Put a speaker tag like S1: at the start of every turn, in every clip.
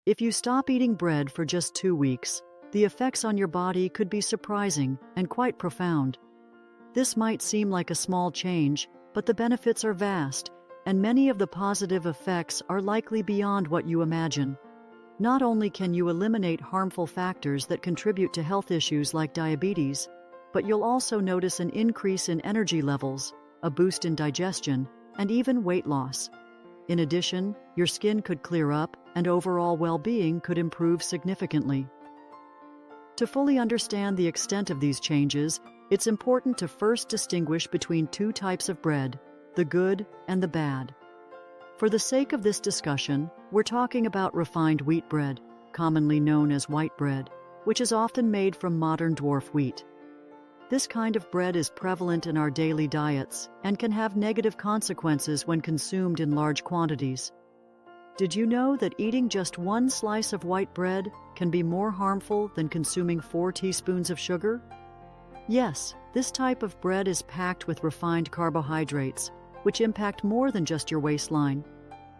S1: If you stop eating bread for just 2 weeks, the effects on your body could be surprising and quite profound. This might seem like a small change, but the benefits are vast, and many of the positive effects are likely beyond what you imagine. Not only can you eliminate harmful factors that contribute to health issues like diabetes, but you'll also notice an increase in energy levels, a boost in digestion, and even weight loss. In addition, your skin could clear up and overall well-being could improve significantly. To fully understand the extent of these changes, it's important to first distinguish between two types of bread, the good and the bad. For the sake of this discussion, we're talking about refined wheat bread, commonly known as white bread, which is often made from modern dwarf wheat. This kind of bread is prevalent in our daily diets and can have negative consequences when consumed in large quantities. Did you know that eating just one slice of white bread can be more harmful than consuming 4 teaspoons of sugar? Yes, this type of bread is packed with refined carbohydrates, which impact more than just your waistline.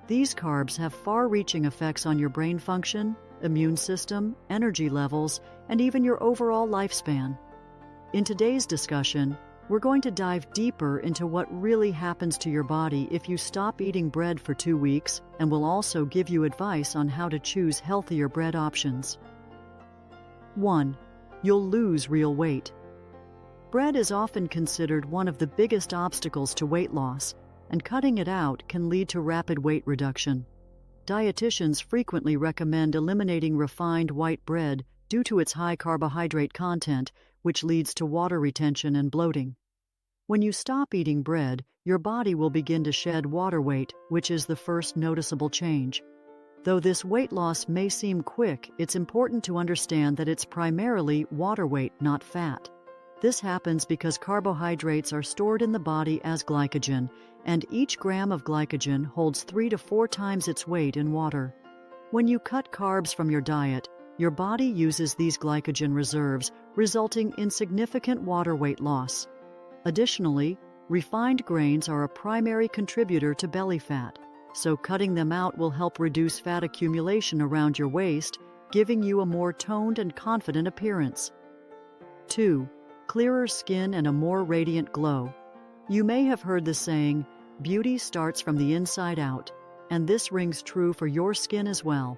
S1: These carbs have far-reaching effects on your brain function, immune system, energy levels, and even your overall lifespan. In today's discussion, we're going to dive deeper into what really happens to your body if you stop eating bread for 2 weeks, and we'll also give you advice on how to choose healthier bread options. 1. You'll lose real weight. Bread is often considered one of the biggest obstacles to weight loss, and cutting it out can lead to rapid weight reduction. Dietitians frequently recommend eliminating refined white bread due to its high carbohydrate content, which leads to water retention and bloating. When you stop eating bread, your body will begin to shed water weight, which is the first noticeable change. Though this weight loss may seem quick, it's important to understand that it's primarily water weight, not fat. This happens because carbohydrates are stored in the body as glycogen, and each gram of glycogen holds 3 to 4 times its weight in water. When you cut carbs from your diet, your body uses these glycogen reserves, resulting in significant water weight loss. Additionally, refined grains are a primary contributor to belly fat, so cutting them out will help reduce fat accumulation around your waist, giving you a more toned and confident appearance. 2. Clearer skin and a more radiant glow. You may have heard the saying, "Beauty starts from the inside out," and this rings true for your skin as well.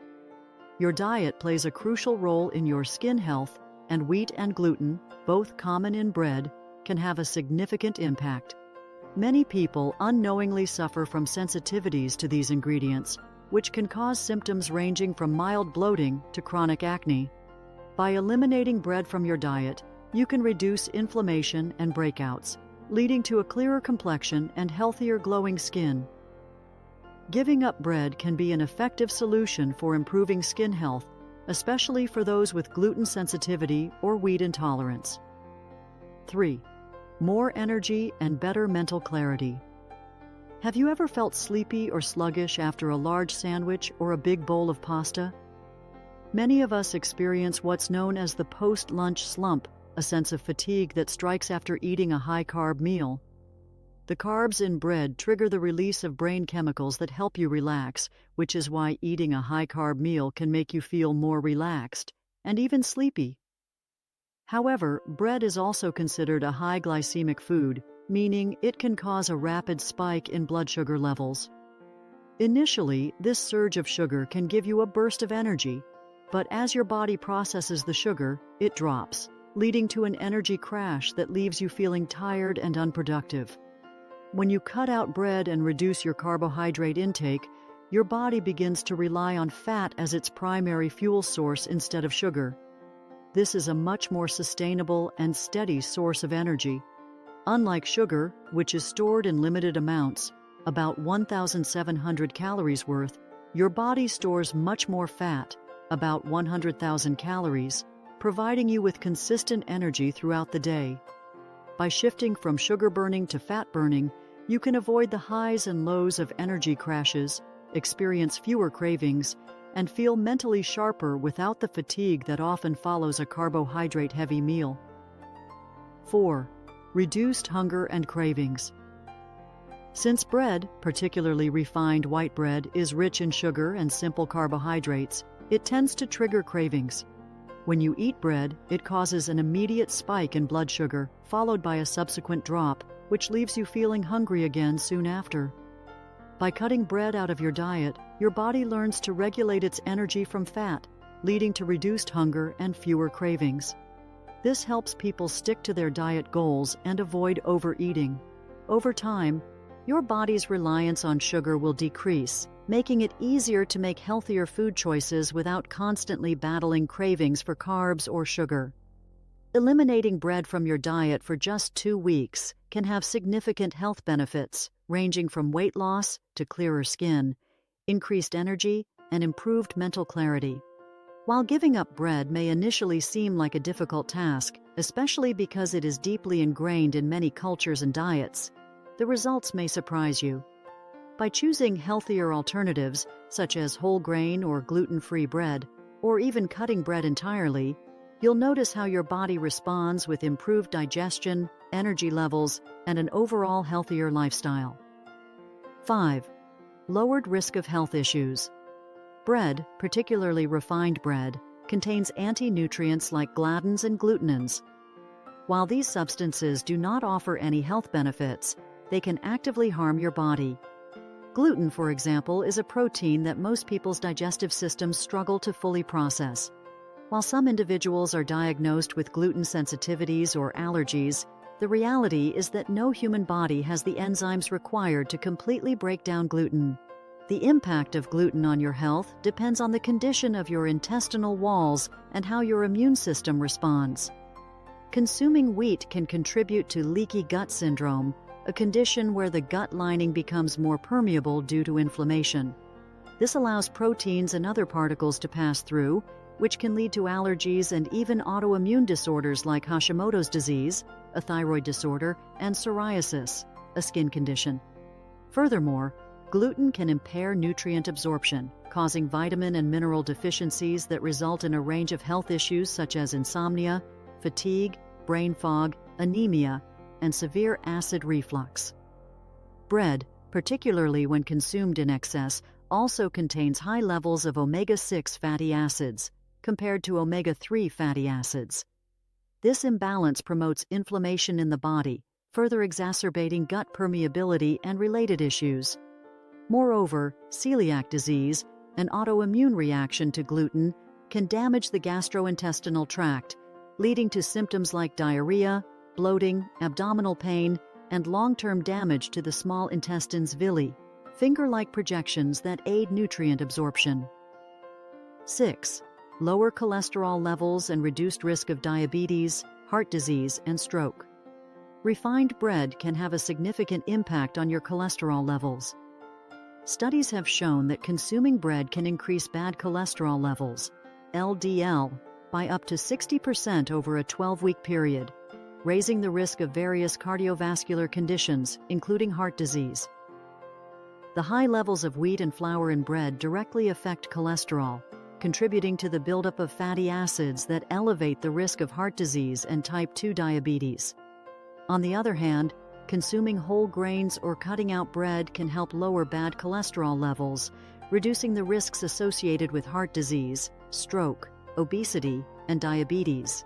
S1: Your diet plays a crucial role in your skin health, and wheat and gluten, both common in bread, can have a significant impact. Many people unknowingly suffer from sensitivities to these ingredients, which can cause symptoms ranging from mild bloating to chronic acne. By eliminating bread from your diet, you can reduce inflammation and breakouts, leading to a clearer complexion and healthier glowing skin. Giving up bread can be an effective solution for improving skin health, especially for those with gluten sensitivity or wheat intolerance. 3. More energy and better mental clarity. Have you ever felt sleepy or sluggish after a large sandwich or a big bowl of pasta? Many of us experience what's known as the post-lunch slump, a sense of fatigue that strikes after eating a high-carb meal. The carbs in bread trigger the release of brain chemicals that help you relax, which is why eating a high-carb meal can make you feel more relaxed and even sleepy. However, bread is also considered a high glycemic food, meaning it can cause a rapid spike in blood sugar levels. Initially, this surge of sugar can give you a burst of energy, but as your body processes the sugar, it drops, leading to an energy crash that leaves you feeling tired and unproductive. When you cut out bread and reduce your carbohydrate intake, your body begins to rely on fat as its primary fuel source instead of sugar. This is a much more sustainable and steady source of energy. Unlike sugar, which is stored in limited amounts, about 1,700 calories worth, your body stores much more fat, about 100,000 calories, providing you with consistent energy throughout the day. By shifting from sugar burning to fat burning, you can avoid the highs and lows of energy crashes, experience fewer cravings, and feel mentally sharper without the fatigue that often follows a carbohydrate-heavy meal. 4. Reduced hunger and cravings. Since bread, particularly refined white bread, is rich in sugar and simple carbohydrates, it tends to trigger cravings. When you eat bread, it causes an immediate spike in blood sugar, followed by a subsequent drop, which leaves you feeling hungry again soon after. By cutting bread out of your diet, your body learns to regulate its energy from fat, leading to reduced hunger and fewer cravings. This helps people stick to their diet goals and avoid overeating. Over time, your body's reliance on sugar will decrease, making it easier to make healthier food choices without constantly battling cravings for carbs or sugar. Eliminating bread from your diet for just 2 weeks can have significant health benefits, ranging from weight loss to clearer skin, increased energy, and improved mental clarity. While giving up bread may initially seem like a difficult task, especially because it is deeply ingrained in many cultures and diets, the results may surprise you. By choosing healthier alternatives, such as whole grain or gluten-free bread, or even cutting bread entirely, you'll notice how your body responds with improved digestion, energy levels, and an overall healthier lifestyle. 5. Lowered risk of health issues. Bread, particularly refined bread, contains anti-nutrients like gliadins and glutenins. While these substances do not offer any health benefits, they can actively harm your body. Gluten, for example, is a protein that most people's digestive systems struggle to fully process. While some individuals are diagnosed with gluten sensitivities or allergies, the reality is that no human body has the enzymes required to completely break down gluten. The impact of gluten on your health depends on the condition of your intestinal walls and how your immune system responds. Consuming wheat can contribute to leaky gut syndrome, a condition where the gut lining becomes more permeable due to inflammation. This allows proteins and other particles to pass through, which can lead to allergies and even autoimmune disorders like Hashimoto's disease, a thyroid disorder, and psoriasis, a skin condition. Furthermore, gluten can impair nutrient absorption, causing vitamin and mineral deficiencies that result in a range of health issues such as insomnia, fatigue, brain fog, anemia, and severe acid reflux. Bread, particularly when consumed in excess, also contains high levels of omega-6 fatty acids, compared to omega-3 fatty acids. This imbalance promotes inflammation in the body, further exacerbating gut permeability and related issues. Moreover, celiac disease, an autoimmune reaction to gluten, can damage the gastrointestinal tract, leading to symptoms like diarrhea, bloating, abdominal pain, and long-term damage to the small intestine's villi, finger-like projections that aid nutrient absorption. 6. Lower cholesterol levels and reduced risk of diabetes, heart disease, and stroke. Refined bread can have a significant impact on your cholesterol levels. Studies have shown that consuming bread can increase bad cholesterol levels, LDL, by up to 60% over a 12-week period, raising the risk of various cardiovascular conditions, including heart disease. The high levels of wheat and flour in bread directly affect cholesterol, contributing to the buildup of fatty acids that elevate the risk of heart disease and type 2 diabetes. On the other hand, consuming whole grains or cutting out bread can help lower bad cholesterol levels, reducing the risks associated with heart disease, stroke, obesity, and diabetes.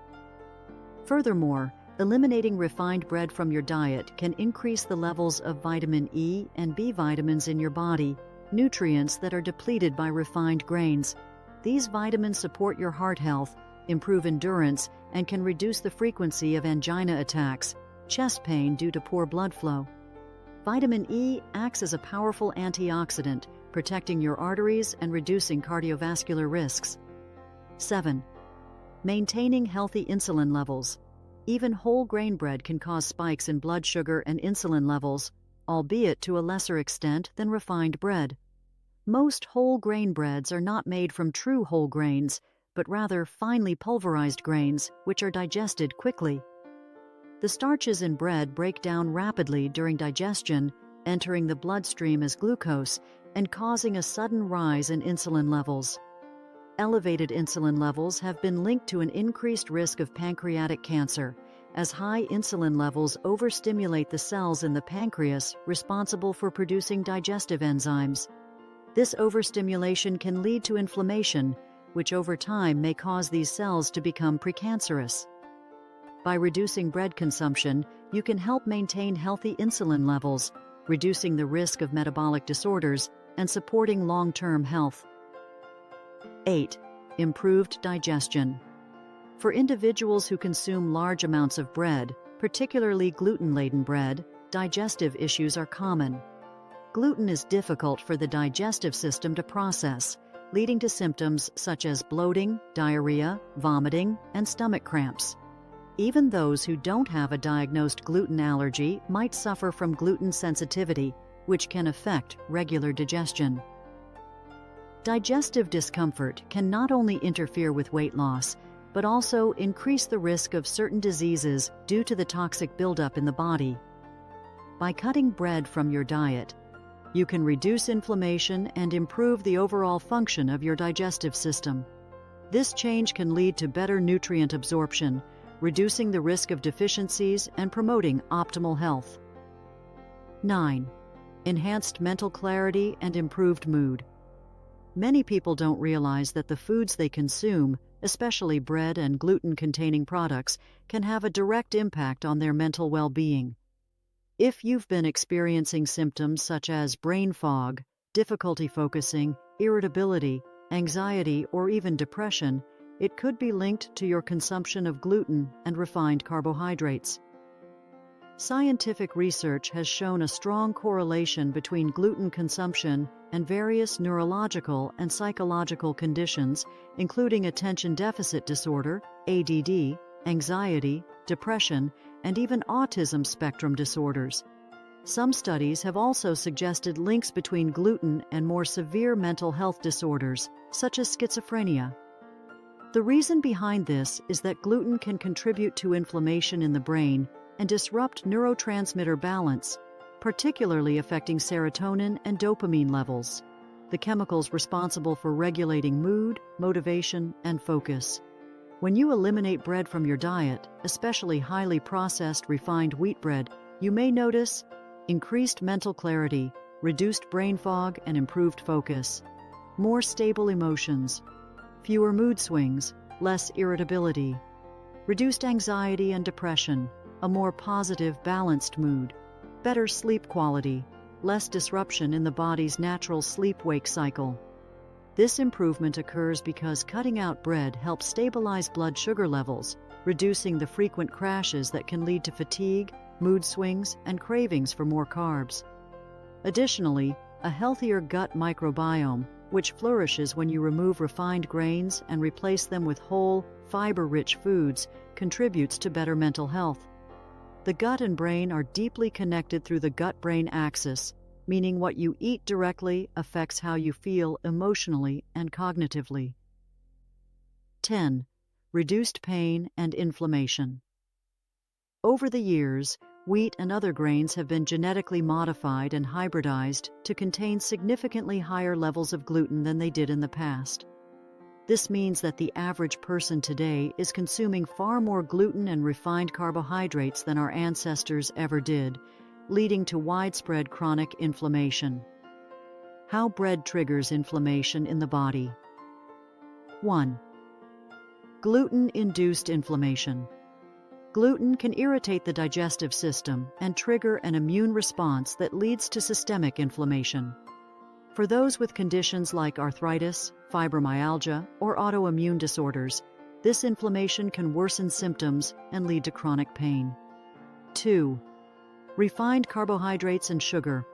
S1: Furthermore, eliminating refined bread from your diet can increase the levels of vitamin E and B vitamins in your body, nutrients that are depleted by refined grains. These vitamins support your heart health, improve endurance, and can reduce the frequency of angina attacks, chest pain due to poor blood flow. Vitamin E acts as a powerful antioxidant, protecting your arteries and reducing cardiovascular risks. 7. Maintaining healthy insulin levels. Even whole grain bread can cause spikes in blood sugar and insulin levels, albeit to a lesser extent than refined bread. Most whole grain breads are not made from true whole grains, but rather finely pulverized grains, which are digested quickly. The starches in bread break down rapidly during digestion, entering the bloodstream as glucose and causing a sudden rise in insulin levels. Elevated insulin levels have been linked to an increased risk of pancreatic cancer, as high insulin levels overstimulate the cells in the pancreas responsible for producing digestive enzymes. This overstimulation can lead to inflammation, which over time may cause these cells to become precancerous. By reducing bread consumption, you can help maintain healthy insulin levels, reducing the risk of metabolic disorders and supporting long-term health. 8. Improved digestion. For individuals who consume large amounts of bread, particularly gluten-laden bread, digestive issues are common. Gluten is difficult for the digestive system to process, leading to symptoms such as bloating, diarrhea, vomiting, and stomach cramps. Even those who don't have a diagnosed gluten allergy might suffer from gluten sensitivity, which can affect regular digestion. Digestive discomfort can not only interfere with weight loss, but also increase the risk of certain diseases due to the toxic buildup in the body. By cutting bread from your diet, you can reduce inflammation and improve the overall function of your digestive system. This change can lead to better nutrient absorption, reducing the risk of deficiencies and promoting optimal health. 9. Enhanced mental clarity and improved mood. Many people don't realize that the foods they consume, especially bread and gluten-containing products, can have a direct impact on their mental well-being. If you've been experiencing symptoms such as brain fog, difficulty focusing, irritability, anxiety, or even depression, it could be linked to your consumption of gluten and refined carbohydrates. Scientific research has shown a strong correlation between gluten consumption and various neurological and psychological conditions, including attention deficit disorder, ADD, anxiety, depression, and even autism spectrum disorders. Some studies have also suggested links between gluten and more severe mental health disorders, such as schizophrenia. The reason behind this is that gluten can contribute to inflammation in the brain and disrupt neurotransmitter balance, particularly affecting serotonin and dopamine levels, the chemicals responsible for regulating mood, motivation, and focus. When you eliminate bread from your diet, especially highly processed refined wheat bread, you may notice increased mental clarity, reduced brain fog and improved focus, more stable emotions, fewer mood swings, less irritability, reduced anxiety and depression, a more positive, balanced mood, better sleep quality, less disruption in the body's natural sleep-wake cycle. This improvement occurs because cutting out bread helps stabilize blood sugar levels, reducing the frequent crashes that can lead to fatigue, mood swings, and cravings for more carbs. Additionally, a healthier gut microbiome, which flourishes when you remove refined grains and replace them with whole, fiber-rich foods, contributes to better mental health. The gut and brain are deeply connected through the gut-brain axis, meaning what you eat directly affects how you feel emotionally and cognitively. 10. Reduced pain and inflammation. Over the years, wheat and other grains have been genetically modified and hybridized to contain significantly higher levels of gluten than they did in the past. This means that the average person today is consuming far more gluten and refined carbohydrates than our ancestors ever did, leading to widespread chronic inflammation. How bread triggers inflammation in the body. 1. Gluten-induced inflammation. Gluten can irritate the digestive system and trigger an immune response that leads to systemic inflammation. For those with conditions like arthritis, fibromyalgia, or autoimmune disorders, this inflammation can worsen symptoms and lead to chronic pain. 2. Refined carbohydrates and sugar.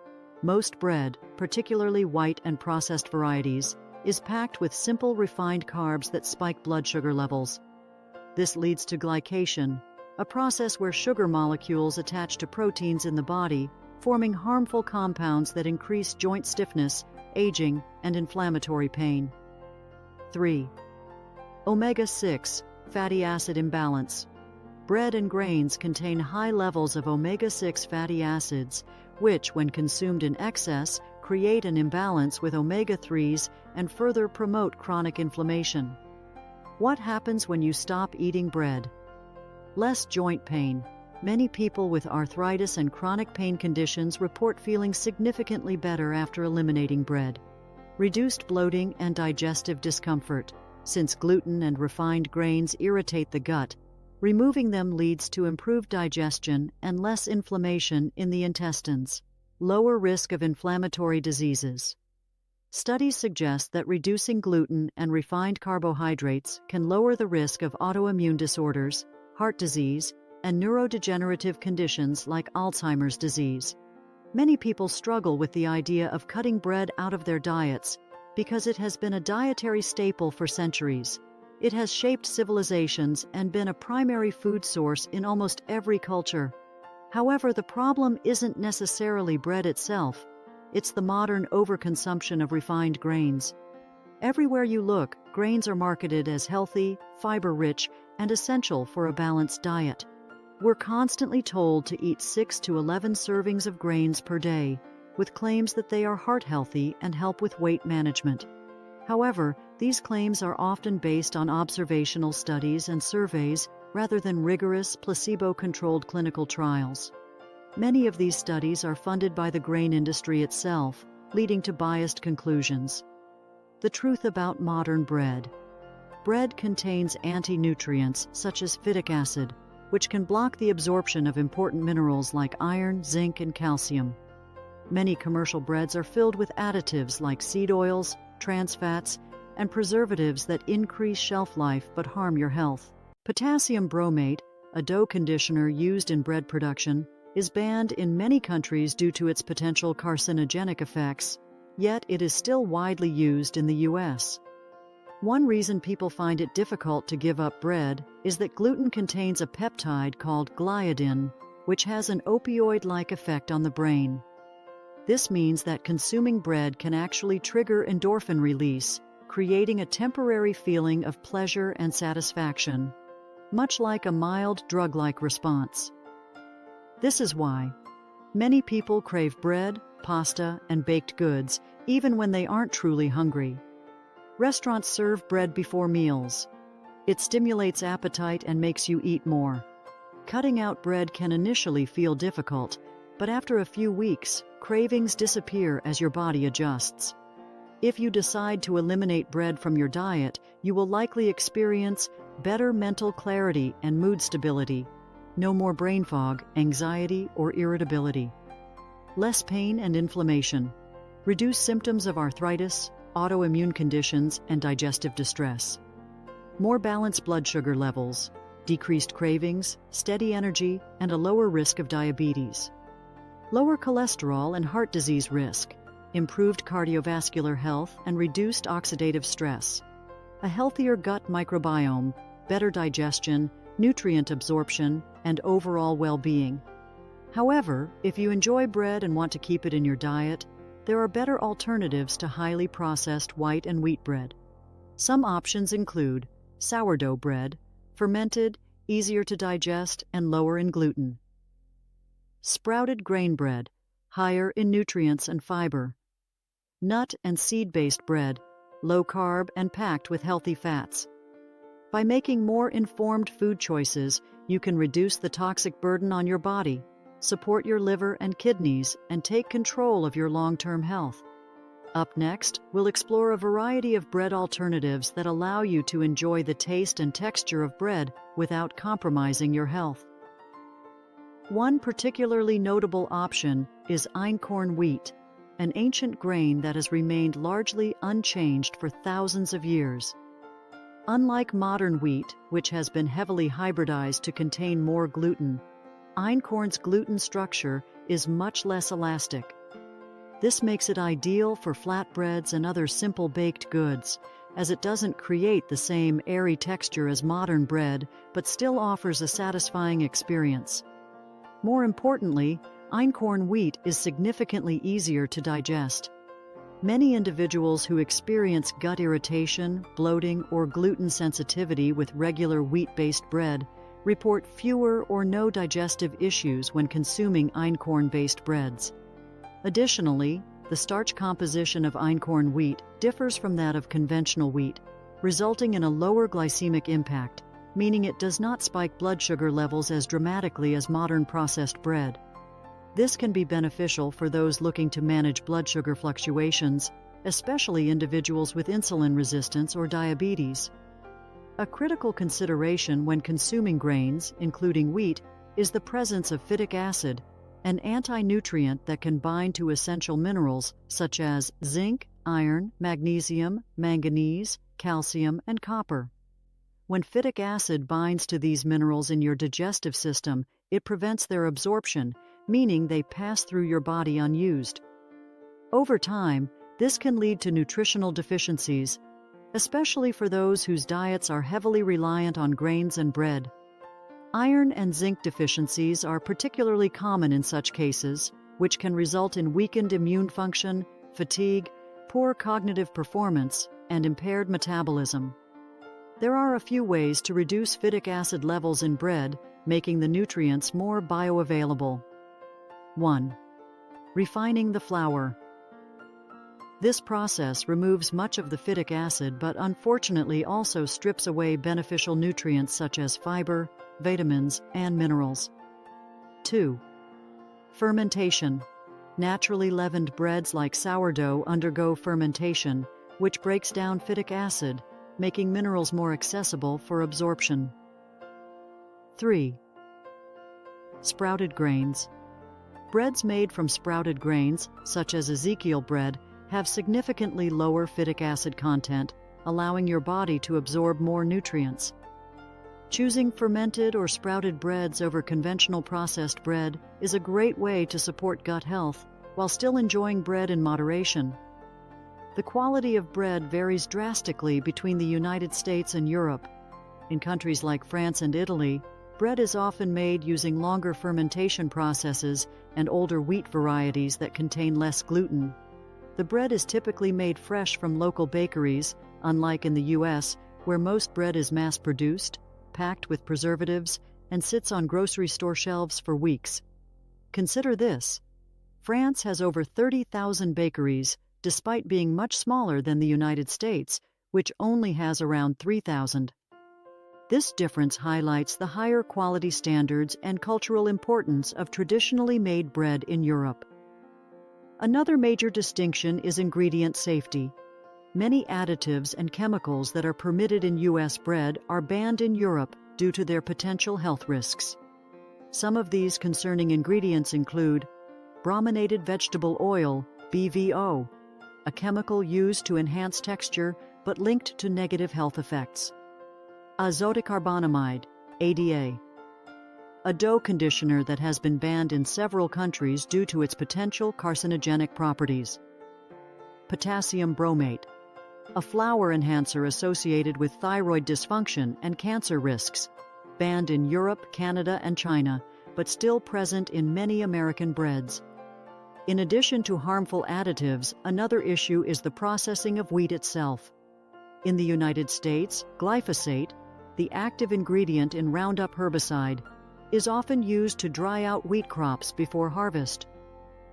S1: Most bread, particularly white and processed varieties, is packed with simple refined carbs that spike blood sugar levels. This leads to glycation, a process where sugar molecules attach to proteins in the body, forming harmful compounds that increase joint stiffness, aging, and inflammatory pain. 3. Omega-6, fatty acid imbalance. Bread and grains contain high levels of omega-6 fatty acids, which, when consumed in excess, create an imbalance with omega-3s and further promote chronic inflammation. What happens when you stop eating bread? Less joint pain. Many people with arthritis and chronic pain conditions report feeling significantly better after eliminating bread. Reduced bloating and digestive discomfort. Since gluten and refined grains irritate the gut, removing them leads to improved digestion and less inflammation in the intestines. Lower risk of inflammatory diseases. Studies suggest that reducing gluten and refined carbohydrates can lower the risk of autoimmune disorders, heart disease, and neurodegenerative conditions like Alzheimer's disease. Many people struggle with the idea of cutting bread out of their diets because it has been a dietary staple for centuries. It has shaped civilizations and been a primary food source in almost every culture. However, the problem isn't necessarily bread itself. It's the modern overconsumption of refined grains. Everywhere you look, grains are marketed as healthy, fiber-rich, and essential for a balanced diet. We're constantly told to eat 6 to 11 servings of grains per day, with claims that they are heart-healthy and help with weight management. However, these claims are often based on observational studies and surveys rather than rigorous, placebo-controlled clinical trials. Many of these studies are funded by the grain industry itself, leading to biased conclusions. The truth about modern bread. Bread contains anti-nutrients such as phytic acid, which can block the absorption of important minerals like iron, zinc, and calcium. Many commercial breads are filled with additives like seed oils, trans fats, and preservatives that increase shelf life but harm your health. Potassium bromate, a dough conditioner used in bread production, is banned in many countries due to its potential carcinogenic effects, yet it is still widely used in the U.S. One reason people find it difficult to give up bread is that gluten contains a peptide called gliadin, which has an opioid-like effect on the brain. This means that consuming bread can actually trigger endorphin release, creating a temporary feeling of pleasure and satisfaction, much like a mild drug-like response. This is why many people crave bread, pasta, and baked goods, even when they aren't truly hungry. Restaurants serve bread before meals. It stimulates appetite and makes you eat more. Cutting out bread can initially feel difficult, but after a few weeks, cravings disappear as your body adjusts. If you decide to eliminate bread from your diet, you will likely experience better mental clarity and mood stability. No more brain fog, anxiety, or irritability. Less pain and inflammation. Reduce symptoms of arthritis, autoimmune conditions, and digestive distress. More balanced blood sugar levels, decreased cravings, steady energy, and a lower risk of diabetes. Lower cholesterol and heart disease risk. Improved cardiovascular health and reduced oxidative stress. A healthier gut microbiome, better digestion, nutrient absorption, and overall well-being. However, if you enjoy bread and want to keep it in your diet, there are better alternatives to highly processed white and wheat bread. Some options include sourdough bread, fermented, easier to digest, and lower in gluten. Sprouted grain bread, higher in nutrients and fiber. Nut and seed-based bread, low carb and packed with healthy fats. By making more informed food choices, you can reduce the toxic burden on your body, support your liver and kidneys, and take control of your long-term health. Up next, we'll explore a variety of bread alternatives that allow you to enjoy the taste and texture of bread without compromising your health. One particularly notable option is einkorn wheat, an ancient grain that has remained largely unchanged for thousands of years. Unlike modern wheat, which has been heavily hybridized to contain more gluten, einkorn's gluten structure is much less elastic. This makes it ideal for flatbreads and other simple baked goods, as it doesn't create the same airy texture as modern bread, but still offers a satisfying experience. More importantly, einkorn wheat is significantly easier to digest. Many individuals who experience gut irritation, bloating, or gluten sensitivity with regular wheat-based bread report fewer or no digestive issues when consuming einkorn-based breads. Additionally, the starch composition of einkorn wheat differs from that of conventional wheat, resulting in a lower glycemic impact, meaning it does not spike blood sugar levels as dramatically as modern processed bread. This can be beneficial for those looking to manage blood sugar fluctuations, especially individuals with insulin resistance or diabetes. A critical consideration when consuming grains, including wheat, is the presence of phytic acid, an anti-nutrient that can bind to essential minerals such as zinc, iron, magnesium, manganese, calcium, and copper. When phytic acid binds to these minerals in your digestive system, it prevents their absorption, meaning they pass through your body unused. Over time, this can lead to nutritional deficiencies, especially for those whose diets are heavily reliant on grains and bread. Iron and zinc deficiencies are particularly common in such cases, which can result in weakened immune function, fatigue, poor cognitive performance, and impaired metabolism. There are a few ways to reduce phytic acid levels in bread, making the nutrients more bioavailable. 1. Refining the flour. This process removes much of the phytic acid but unfortunately also strips away beneficial nutrients such as fiber, vitamins, and minerals. 2. Fermentation. Naturally leavened breads like sourdough undergo fermentation, which breaks down phytic acid, making minerals more accessible for absorption. 3. Sprouted grains. Breads made from sprouted grains, such as Ezekiel bread, have significantly lower phytic acid content, allowing your body to absorb more nutrients. Choosing fermented or sprouted breads over conventional processed bread is a great way to support gut health while still enjoying bread in moderation. The quality of bread varies drastically between the United States and Europe. In countries like France and Italy, bread is often made using longer fermentation processes and older wheat varieties that contain less gluten. The bread is typically made fresh from local bakeries, unlike in the U.S., where most bread is mass-produced, packed with preservatives, and sits on grocery store shelves for weeks. Consider this: France has over 30,000 bakeries, despite being much smaller than the United States, which only has around 3,000. This difference highlights the higher quality standards and cultural importance of traditionally made bread in Europe. Another major distinction is ingredient safety. Many additives and chemicals that are permitted in U.S. bread are banned in Europe due to their potential health risks. Some of these concerning ingredients include brominated vegetable oil, BVO, a chemical used to enhance texture but linked to negative health effects; azotocarbonamide, ADA, a dough conditioner that has been banned in several countries due to its potential carcinogenic properties; potassium bromate, a flour enhancer associated with thyroid dysfunction and cancer risks, banned in Europe, Canada, and China, but still present in many American breads. In addition to harmful additives, another issue is the processing of wheat itself. In the United States, glyphosate, the active ingredient in Roundup herbicide, is often used to dry out wheat crops before harvest.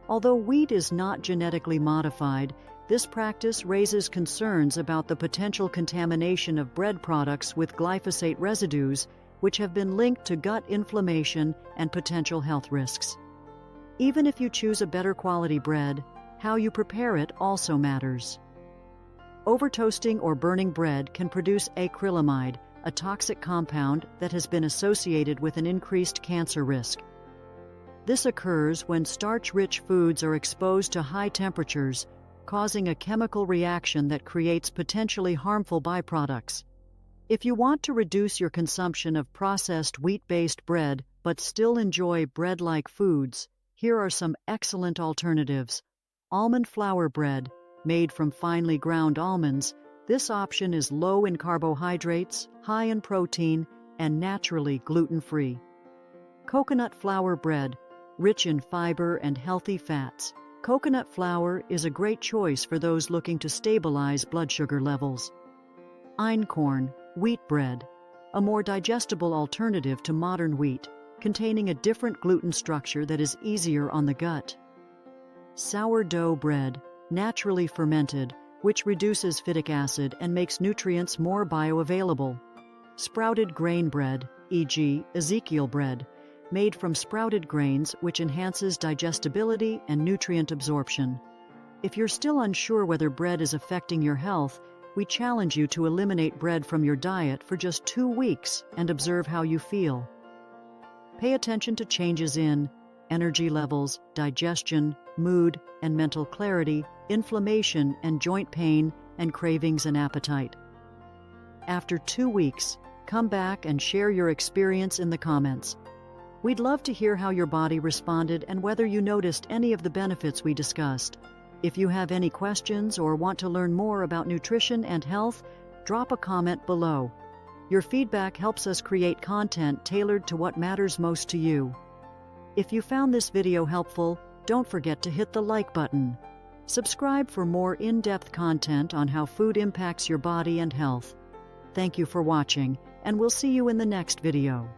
S1: Although wheat is not genetically modified, this practice raises concerns about the potential contamination of bread products with glyphosate residues, which have been linked to gut inflammation and potential health risks. Even if you choose a better quality bread, how you prepare it also matters. Over-toasting or burning bread can produce acrylamide, a toxic compound that has been associated with an increased cancer risk. This occurs when starch-rich foods are exposed to high temperatures, causing a chemical reaction that creates potentially harmful byproducts. If you want to reduce your consumption of processed wheat-based bread but still enjoy bread-like foods, here are some excellent alternatives. Almond flour bread, made from finely ground almonds. This option is low in carbohydrates, high in protein, and naturally gluten-free. Coconut flour bread, rich in fiber and healthy fats. Coconut flour is a great choice for those looking to stabilize blood sugar levels. Einkorn, wheat bread, a more digestible alternative to modern wheat, containing a different gluten structure that is easier on the gut. Sourdough bread, naturally fermented, which reduces phytic acid and makes nutrients more bioavailable. Sprouted grain bread, e.g., Ezekiel bread, made from sprouted grains, which enhances digestibility and nutrient absorption. If you're still unsure whether bread is affecting your health, we challenge you to eliminate bread from your diet for just 2 weeks and observe how you feel. Pay attention to changes in energy levels, digestion, mood and mental clarity, inflammation and joint pain, and cravings and appetite. After 2 weeks, come back and share your experience in the comments. We'd love to hear how your body responded and whether you noticed any of the benefits we discussed. If you have any questions or want to learn more about nutrition and health, drop a comment below. Your feedback helps us create content tailored to what matters most to you. If you found this video helpful, don't forget to hit the like button. Subscribe for more in-depth content on how food impacts your body and health. Thank you for watching, and we'll see you in the next video.